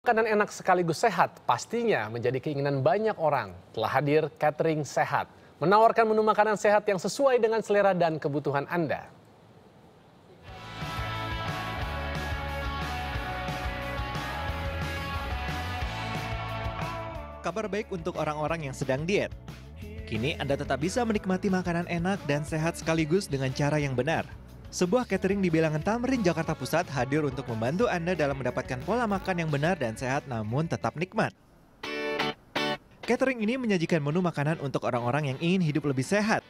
Makanan enak sekaligus sehat pastinya menjadi keinginan banyak orang. Telah hadir catering sehat, menawarkan menu makanan sehat yang sesuai dengan selera dan kebutuhan Anda. Kabar baik untuk orang-orang yang sedang diet. Kini Anda tetap bisa menikmati makanan enak dan sehat sekaligus dengan cara yang benar. Sebuah catering di Bilangan Tamrin, Jakarta Pusat hadir untuk membantu Anda dalam mendapatkan pola makan yang benar dan sehat namun tetap nikmat. Catering ini menyajikan menu makanan untuk orang-orang yang ingin hidup lebih sehat.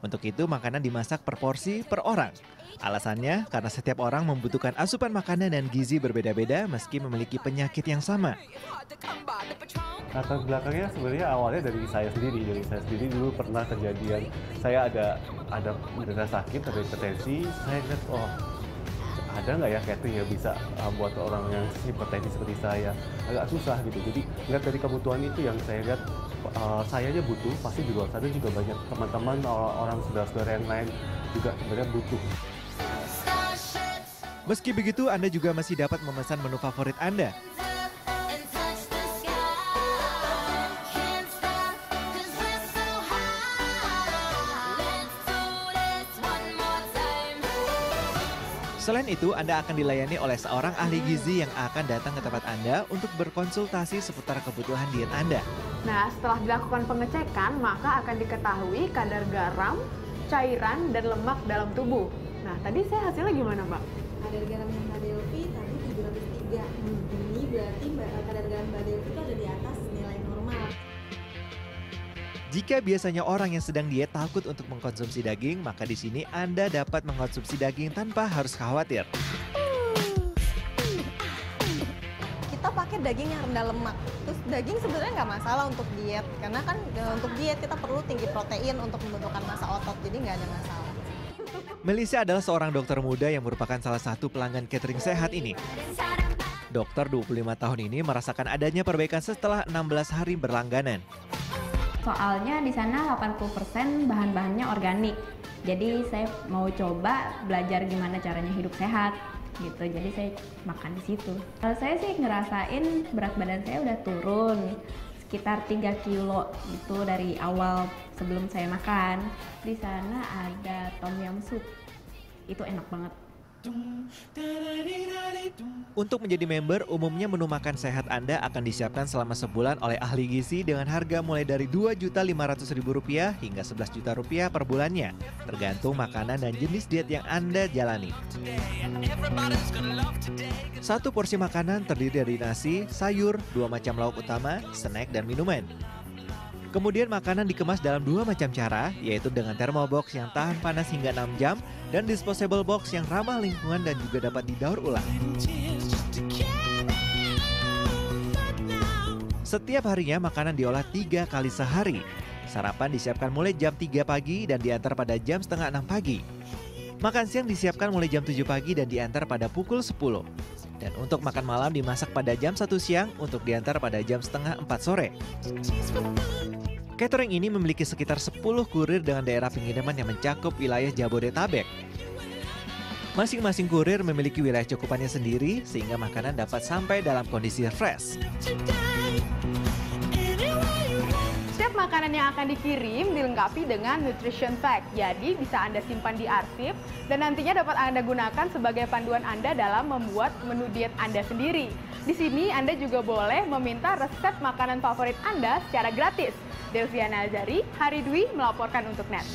Untuk itu makanan dimasak per porsi per orang. Alasannya karena setiap orang membutuhkan asupan makanan dan gizi berbeda-beda meski memiliki penyakit yang sama. Latar belakangnya sebenarnya awalnya dari saya sendiri. Jadi saya sendiri dulu pernah kejadian, saya ada menderita sakit, ada hipertensi. Saya lihat, oh ada nggak ya catering yang bisa buat orang yang hipertensi seperti saya. Agak susah gitu. Jadi lihat dari kebutuhan itu yang saya lihat, saya aja butuh, pasti di luar sana juga banyak teman-teman, orang saudara-saudara yang lain juga sebenarnya butuh. Meski begitu, Anda juga masih dapat memesan menu favorit Anda. Selain itu, Anda akan dilayani oleh seorang ahli gizi yang akan datang ke tempat Anda untuk berkonsultasi seputar kebutuhan diet Anda. Nah, setelah dilakukan pengecekan, maka akan diketahui kadar garam, cairan, dan lemak dalam tubuh. Nah, tadi saya hasilnya gimana, Mbak? Kadar garam yang Mbak Delvi tadi 703. Ini berarti kadar garam Mbak Delvi itu ada di atas nilai normal. Jika biasanya orang yang sedang diet takut untuk mengkonsumsi daging, maka di sini Anda dapat mengkonsumsi daging tanpa harus khawatir. Kita pakai daging yang rendah lemak. Terus daging sebenarnya nggak masalah untuk diet, karena kan untuk diet kita perlu tinggi protein untuk membentukkan massa otot, jadi nggak ada masalah. Melissa adalah seorang dokter muda yang merupakan salah satu pelanggan catering sehat ini. Dokter 25 tahun ini merasakan adanya perbaikan setelah 16 hari berlangganan. Soalnya di sana 80% bahan-bahannya organik. Jadi saya mau coba belajar gimana caranya hidup sehat gitu. Jadi saya makan di situ. Kalau saya sih ngerasain berat badan saya udah turun sekitar 3 kilo gitu dari awal sebelum saya makan. Di sana ada tom yum soup. Itu enak banget. Untuk menjadi member, umumnya menu makan sehat Anda akan disiapkan selama sebulan oleh ahli gizi dengan harga mulai dari Rp2.500.000 hingga Rp11.000.000 per bulannya, tergantung makanan dan jenis diet yang Anda jalani. Satu porsi makanan terdiri dari nasi, sayur, 2 macam lauk utama, snack, dan minuman. Kemudian makanan dikemas dalam 2 macam cara, yaitu dengan thermobox yang tahan panas hingga 6 jam dan disposable box yang ramah lingkungan dan juga dapat didaur ulang. Setiap harinya makanan diolah 3 kali sehari. Sarapan disiapkan mulai jam 3 pagi dan diantar pada jam setengah 6 pagi. Makan siang disiapkan mulai jam 7 pagi dan diantar pada pukul 10. Dan untuk makan malam dimasak pada jam 1 siang untuk diantar pada jam setengah 4 sore. Catering ini memiliki sekitar 10 kurir dengan daerah pengiriman yang mencakup wilayah Jabodetabek. Masing-masing kurir memiliki wilayah cukupannya sendiri sehingga makanan dapat sampai dalam kondisi fresh. Setiap makanan yang akan dikirim dilengkapi dengan nutrition fact. Jadi bisa Anda simpan di arsip dan nantinya dapat Anda gunakan sebagai panduan Anda dalam membuat menu diet Anda sendiri. Di sini Anda juga boleh meminta resep makanan favorit Anda secara gratis. Delviana Azari, Hari Dwi melaporkan untuk NET.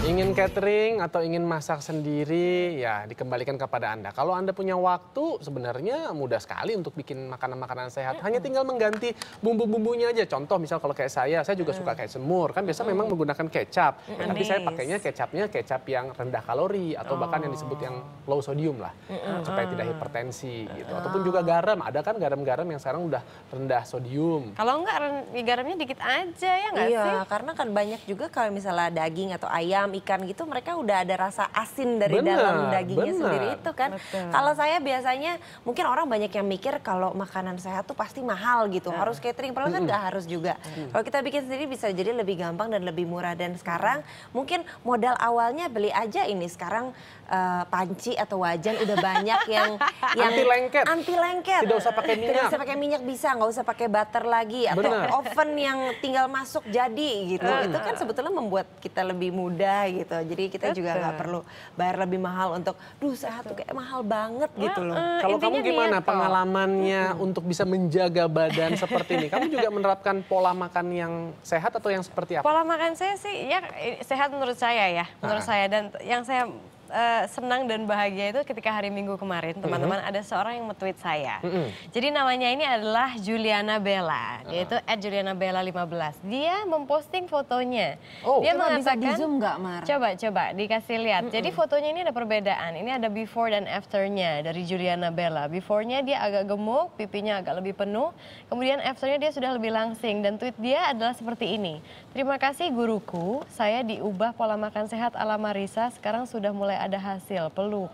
Ingin catering atau ingin masak sendiri, ya dikembalikan kepada Anda. Kalau Anda punya waktu, sebenarnya mudah sekali untuk bikin makanan-makanan sehat. Hanya tinggal mengganti bumbu-bumbunya aja. Contoh misal kalau kayak saya juga suka kayak semur. Kan biasa memang menggunakan kecap. Tapi saya pakainya kecapnya kecap yang rendah kalori atau bahkan yang disebut yang low sodium lah. Supaya tidak hipertensi gitu. Ataupun juga garam. Ada kan garam-garam yang sekarang udah rendah sodium. Kalau enggak garamnya dikit aja ya nggak sih? Iya, karena kan banyak juga kalau misalnya daging atau ayam ayam, ikan gitu, mereka udah ada rasa asin dari dalam dagingnya sendiri itu kan. Kalau saya biasanya, mungkin orang banyak yang mikir kalau makanan sehat tuh pasti mahal gitu, harus catering, padahal kan nggak harus juga. Kalau kita bikin sendiri bisa jadi lebih gampang dan lebih murah. Dan sekarang mungkin modal awalnya beli aja ini, sekarang panci atau wajan udah banyak yang anti lengket. Tidak usah pakai minyak. Tidak usah pakai minyak, bisa nggak usah pakai butter lagi, atau oven yang tinggal masuk jadi gitu. Itu kan sebetulnya membuat kita lebih mudah gitu. Jadi kita juga nggak perlu bayar lebih mahal untuk, sehat tuh kayak mahal banget gitu loh. Kalau kamu gimana pengalamannya untuk bisa menjaga badan seperti ini? Kamu juga menerapkan pola makan yang sehat atau yang seperti apa? Pola makan saya sih ya sehat menurut saya ya, menurut saya. Dan yang saya senang dan bahagia itu ketika hari Minggu kemarin, teman-teman, ada seorang yang nge-tweet saya. Jadi namanya ini adalah Juliana Bella, yaitu @julianabella15. Dia memposting fotonya. Dia mengatakan, bisa di zoom nggak, Mar? Coba dikasih lihat. Jadi fotonya ini ada perbedaan. Ini ada before dan afternya dari Juliana Bella. Beforenya dia agak gemuk, pipinya agak lebih penuh. Kemudian afternya dia sudah lebih langsing. Dan tweet dia adalah seperti ini. Terima kasih guruku, saya diubah pola makan sehat ala Marisa. Sekarang sudah mulai ada hasil, peluk.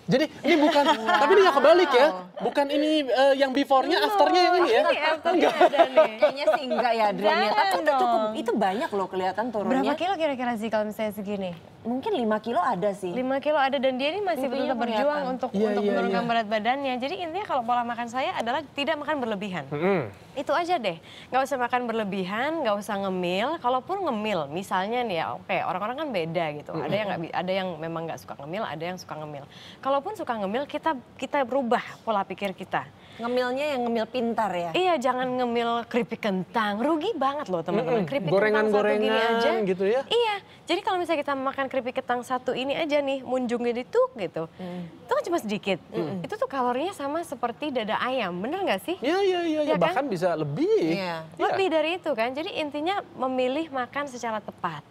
Jadi ini bukan, tapi ini nggak kebalik ya? Bukan ini yang before-nya, after-nya yang ini ya? After-nya ada nih. Kayaknya sih enggak ya, Adrian. Tapi itu cukup, itu banyak loh kelihatan turunnya. Berapa kilo kira-kira sih kalau misalnya segini? Mungkin 5 kilo ada sih. 5 kilo ada, dan dia ini masih tetap berjuang untuk menurunkan berat badannya. Jadi intinya kalau pola makan saya adalah tidak makan berlebihan. Itu aja deh. Nggak usah makan berlebihan, nggak usah ngemil. Kalaupun ngemil, misalnya nih ya, oke, orang-orang kan beda gitu. Ada yang memang nggak suka ngemil, ada yang suka ngemil. Kalaupun suka ngemil, kita berubah pola pikir kita. Ngemilnya yang ngemil pintar ya? Iya, jangan ngemil keripik kentang. Rugi banget loh teman-teman. Keripik kentang satu gini aja. Gitu ya? Iya, jadi kalau misalnya kita makan keripik kentang satu ini aja nih, munjungnya itu gitu. Itu kan cuma sedikit. Itu tuh kalorinya sama seperti dada ayam, bener nggak sih? Iya, kan? bahkan bisa lebih. Lebih dari itu kan, jadi intinya memilih makan secara tepat.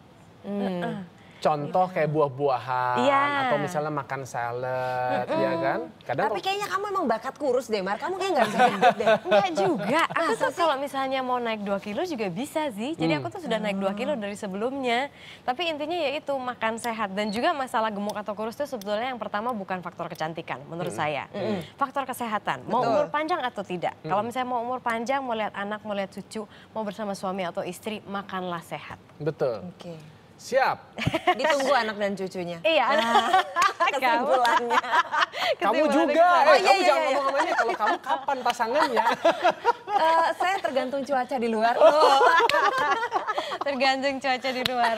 Contoh kayak buah-buahan atau misalnya makan salad, ya kan? Kadang tapi kayaknya kamu emang bakat kurus deh, Mar. Kamu kayak nggak bisa gendut deh. Enggak juga. Aku tuh kalau misalnya mau naik 2 kilo juga bisa sih. Jadi aku tuh sudah naik 2 kilo dari sebelumnya. Tapi intinya yaitu makan sehat. Dan juga masalah gemuk atau kurus itu sebetulnya yang pertama bukan faktor kecantikan menurut saya. Faktor kesehatan. Mau umur panjang atau tidak. Kalau misalnya mau umur panjang, mau lihat anak, mau lihat cucu, mau bersama suami atau istri, makanlah sehat. Betul. Oke. Siap. Ditunggu anak dan cucunya. Iya. Kesimpulannya. Kamu juga. Kamu jangan ngomong sama ini. Kalau kamu kapan pasangannya? Saya tergantung cuaca di luar. Tergantung cuaca di luar.